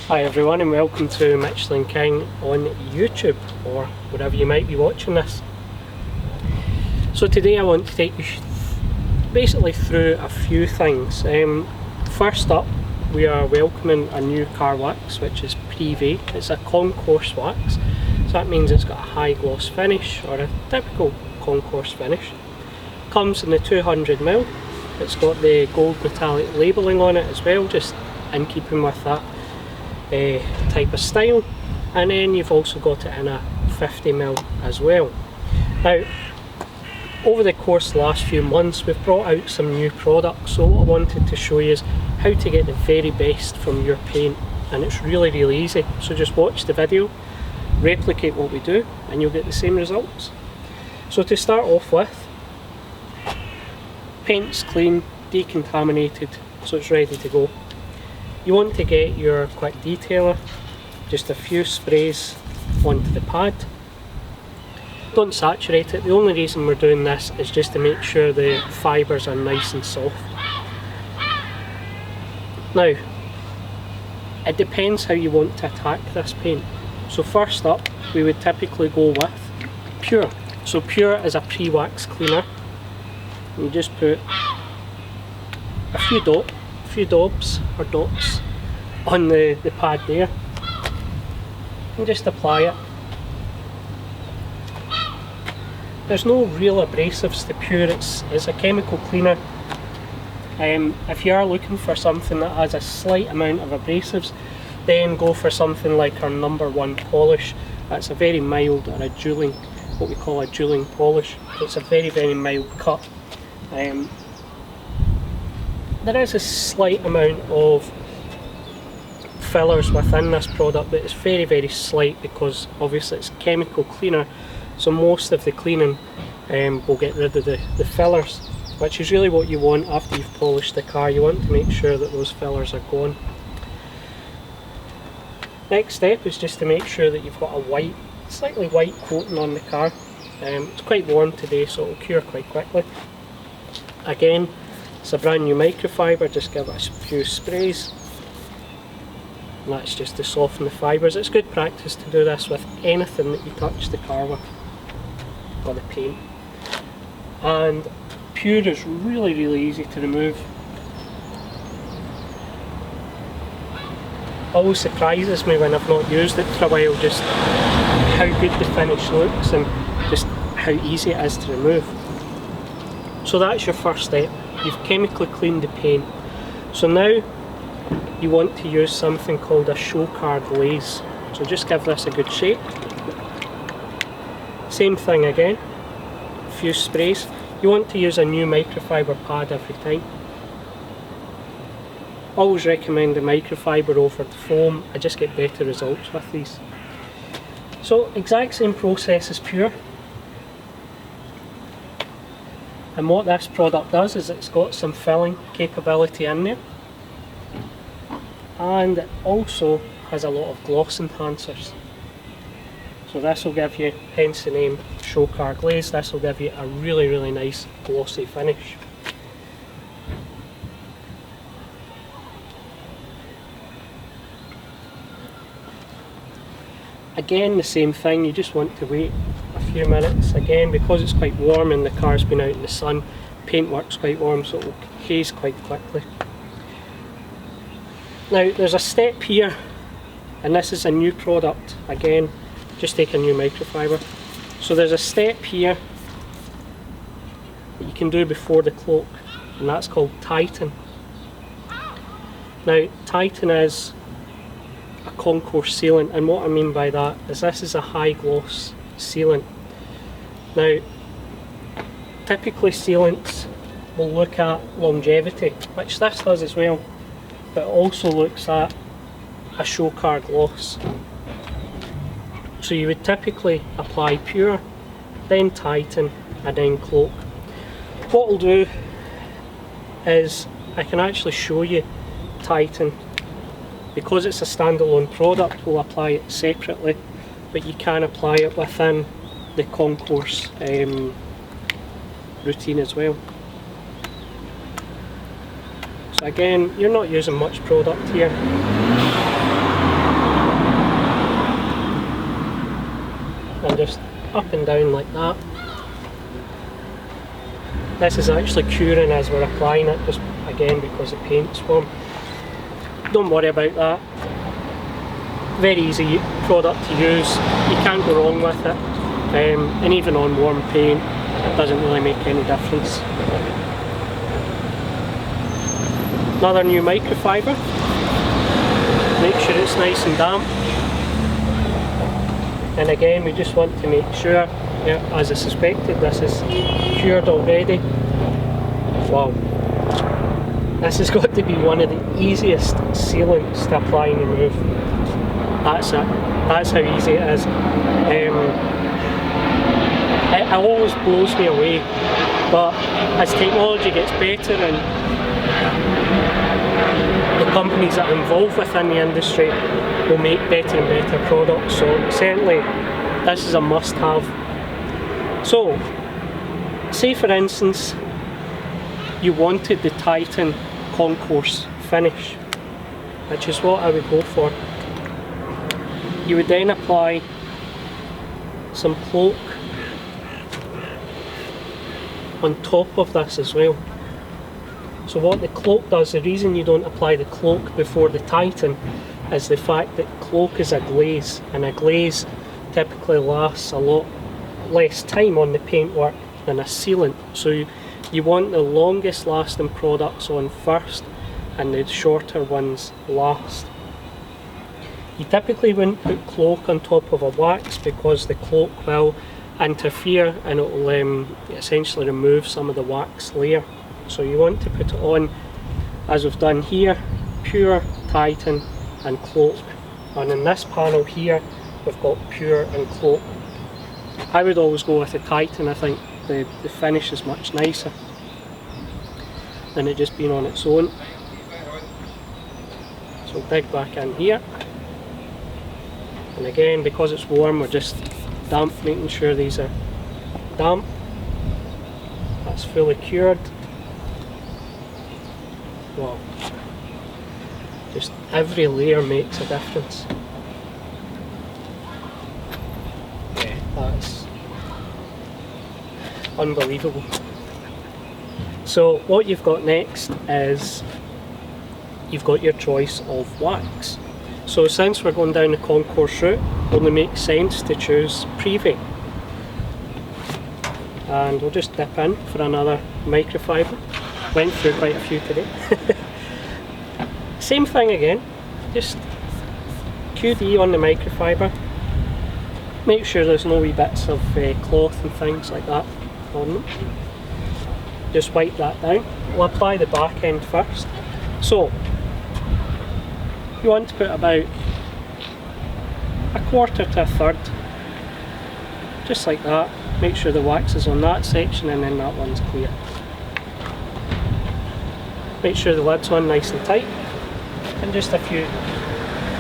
Hi everyone and welcome to Michelin King on YouTube or wherever you might be watching this. So today I want to take you basically through a few things. First up, we are welcoming a new car wax which is Prive. It's a Concours Wax, so that means it's got a high gloss finish or a typical Concours finish. Comes in the 200ml. It's got the gold metallic labelling on it as well, just in keeping with that type of style, and then you've also got it in a 50ml as well. Now, over the course of the last few months we've brought out some new products, so what I wanted to show you is how to get the very best from your paint, and it's really easy. So just watch the video, replicate what we do, and you'll get the same results. So to start off with, paint's clean, decontaminated, so it's ready to go. You want to get your quick detailer, just a few sprays onto the pad. Don't saturate it. The only reason we're doing this is just to make sure the fibres are nice and soft. Now, it depends how you want to attack this paint. So first up, we would typically go with Pure. So Pure is a pre-wax cleaner. You just put a few dots on the pad there and just apply it. There's no real abrasives to Pure, it's a chemical cleaner. If you are looking for something that has a slight amount of abrasives, then go for something like our #1 polish. That's a very mild, or a dueling, what we call a dueling polish. It's a very mild cut. There is a slight amount of fillers within this product, but it's very slight because obviously it's a chemical cleaner, so most of the cleaning will get rid of the fillers, which is really what you want after you've polished the car. You want to make sure that those fillers are gone. Next step is just to make sure that you've got a slightly white coating on the car. It's quite warm today, so it will cure quite quickly. Again, it's a brand new microfiber, just give it a few sprays, and that's just to soften the fibres. It's good practice to do this with anything that you touch the car with, or the paint. And Pure is really easy to remove. Always surprises me when I've not used it for a while, just how good the finish looks and just how easy it is to remove. So that's your first step. You've chemically cleaned the paint. So now you want to use something called a show car glaze. So just give this a good shake. Same thing again, a few sprays. You want to use a new microfiber pad every time. Always recommend the microfiber over the foam. I just get better results with these. So exact same process as Pure. And what this product does is it's got some filling capability in there, and it also has a lot of gloss enhancers. So this will give you, hence the name Show Car Glaze, this will give you a really nice glossy finish. Again, the same thing, you just want to wait a few minutes. Again, because it's quite warm and the car's been out in the sun, paint works quite warm, so it will haze quite quickly. Now there's a step here, and this is a new product. Again, just take a new microfiber. So there's a step here that you can do before the cloak, and that's called Titan. Now Titan is a Concours sealant, and what I mean by that is this is a high gloss sealant. Now typically sealants will look at longevity, which this does as well, but it also looks at a show car gloss. So you would typically apply Pure, then Titan, and then cloak. What I'll do is I can actually show you Titan. Because it's a standalone product, we'll apply it separately, but you can apply it within the Concours routine as well. So again, you're not using much product here. and just up and down like that. This is actually curing as we're applying it, just again because the paint's warm. Don't worry about that. Very easy product to use, you can't go wrong with it, and even on warm paint it doesn't really make any difference. Another new microfiber, make sure it's nice and damp, and again we just want to make sure, yeah, as I suspected, this is cured already. Wow, this has got to be one of the easiest sealants to apply and remove. That's it, that's how easy it is. It always blows me away, but as technology gets better and the companies that are involved within the industry will make better and better products, so certainly this is a must-have. So, say for instance you wanted the Titan Concours finish, which is what I would go for. You would then apply some cloak on top of this as well. So what the cloak does, the reason you don't apply the cloak before the Titan is the fact that cloak is a glaze, and a glaze typically lasts a lot less time on the paintwork than a sealant. So you want the longest lasting products on first and the shorter ones last. You typically wouldn't put cloak on top of a wax because the cloak will interfere and it will essentially remove some of the wax layer. So you want to put it on, as we've done here, pure Titan and cloak. And in this panel here we've got pure and cloak. I would always go with the Titan. I think the finish is much nicer than it just being on its own. So dig back in here. And again, because it's warm, we're just damp, making sure these are damp. That's fully cured. Wow. Just every layer makes a difference. Yeah, that's unbelievable. So what you've got next is you've got your choice of wax. So since we're going down the Concours route, it only makes sense to choose Prive. And we'll just dip in for another microfiber. Went through quite a few today. Same thing again, just QD on the microfiber. Make sure there's no wee bits of cloth and things like that on them. Just wipe that down. We'll apply the back end first. So, you want to put about a quarter to a third, just like that. Make sure the wax is on that section and then that one's clear. Make sure the lid's on nice and tight, and just a few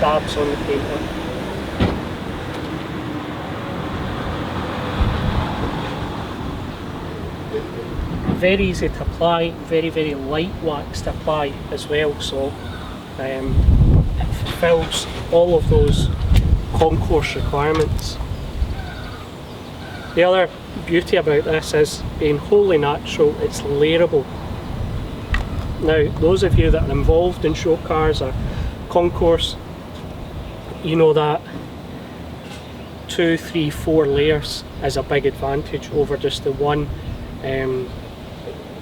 dabs on the paper. Very easy to apply, very light wax to apply as well, so it fulfills all of those Concours requirements. The other beauty about this is being wholly natural, it's layerable. Now, those of you that are involved in show cars or Concours, you know that 2, 3, 4 layers is a big advantage over just the one,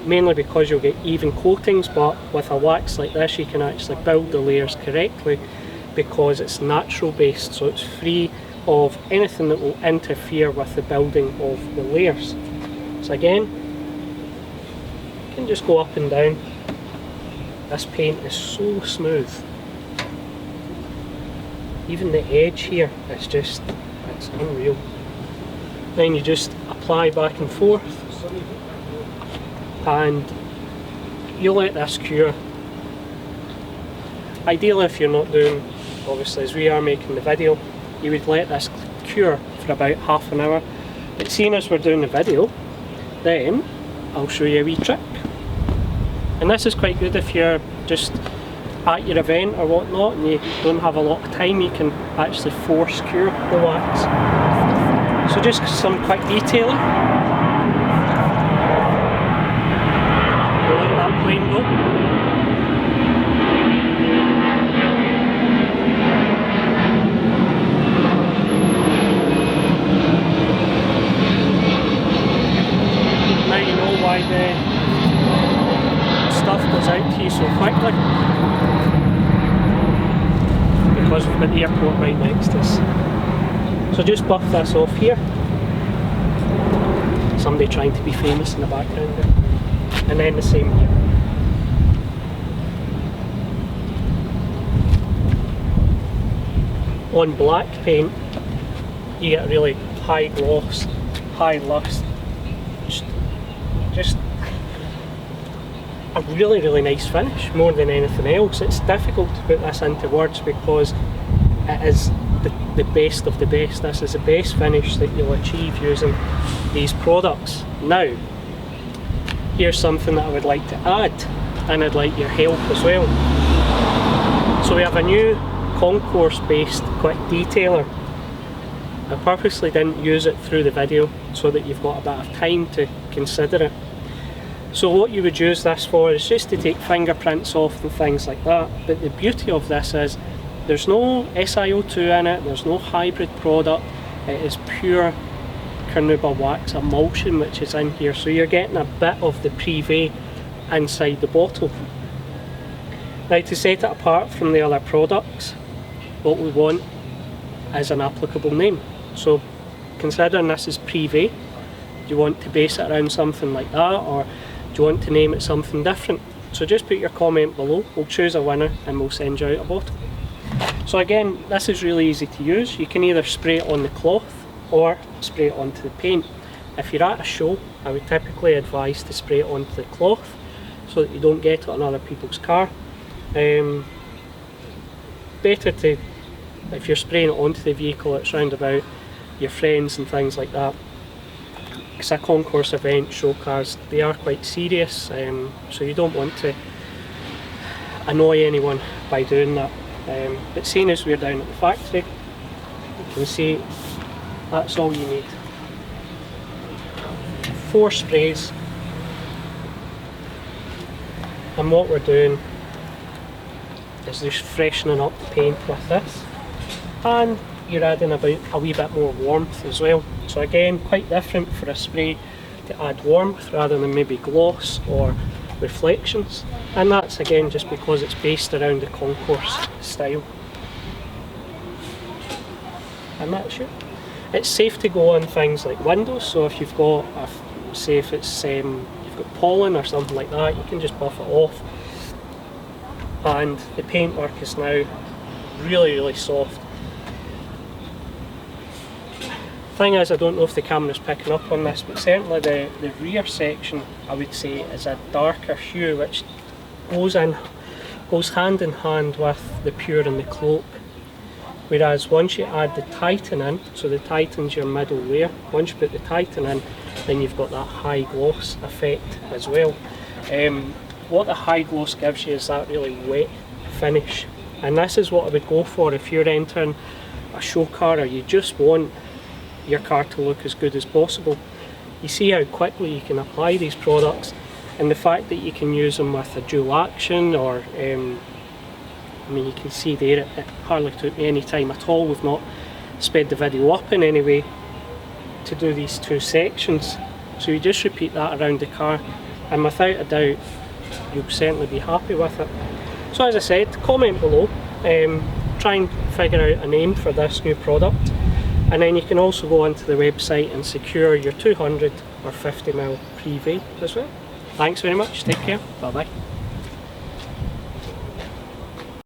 mainly because you'll get even coatings, but with a wax like this you can actually build the layers correctly because it's natural based, so it's free of anything that will interfere with the building of the layers. So again, you can just go up and down. This paint is so smooth. Even the edge here is just, it's unreal. Then you just apply back and forth and you let this cure. Ideally, if you're not doing, obviously as we are making the video, you would let this cure for about half an hour. But seeing as we're doing the video, then I'll show you a wee trick. And this is quite good if you're just at your event or whatnot and you don't have a lot of time, you can actually force cure the wax. So just some quick detailing. Let that plane go. Now you know why the stuff goes out to you so quickly. Because we've got the airport right next to us. So just buff this off here. Somebody trying to be famous in the background there. And then the same here. On black paint, you get really high gloss, high luster. Just a really nice finish, more than anything else. It's difficult to put this into words because it is the best of the best. This is the best finish that you'll achieve using these products. Now, here's something that I would like to add, and I'd like your help as well. So we have a new Concours based quick detailer. I purposely didn't use it through the video so that you've got a bit of time to consider it. So what you would use this for is just to take fingerprints off and things like that, but the beauty of this is there's no SiO2 in it, there's no hybrid product, it is pure Carnauba wax emulsion which is in here, so you're getting a bit of the Prive inside the bottle. Now, to set it apart from the other products, what we want is an applicable name. So considering this is Prive, do you want to base it around something like that, or do you want to name it something different? So just put your comment below, we'll choose a winner and we'll send you out a bottle. So again, this is really easy to use. You can either spray it on the cloth or spray it onto the paint. If you're at a show, I would typically advise to spray it onto the cloth so that you don't get it on other people's car. Better to, if you're spraying it onto the vehicle, it's round about your friends and things like that. It's a concourse event, show cars, they are quite serious, so you don't want to annoy anyone by doing that. But seeing as we're down at the factory, you can see that's all you need. 4 sprays, and what we're doing is just freshening up the paint with this, and you're adding about a wee bit more warmth as well. So again, quite different for a spray to add warmth rather than maybe gloss or reflections, and that's again just because it's based around the concourse style. And that's it. It's safe to go on things like windows, so if you've got, say if it's you've got pollen or something like that, you can just buff it off. And the paintwork is now really soft. Thing is, I don't know if the camera's picking up on this, but certainly the rear section, I would say, is a darker hue which goes hand in hand with the pure and the cloak. Whereas once you add the Titan in, so the Titan's your middle layer, once you put the Titan in, then you've got that high gloss effect as well. What the high gloss gives you is that really wet finish, and this is what I would go for if you're entering a show car or you just want your car to look as good as possible. You see how quickly you can apply these products, and the fact that you can use them with a dual action, or I mean, you can see there it hardly took me any time at all. We've not sped the video up in any way to do these 2 sections, so you just repeat that around the car, and without a doubt you'll certainly be happy with it. So as I said, comment below, try and figure out a name for this new product, and then you can also go onto the website and secure your 200 or 50ml Prive as well. Thanks very much, take care, bye bye.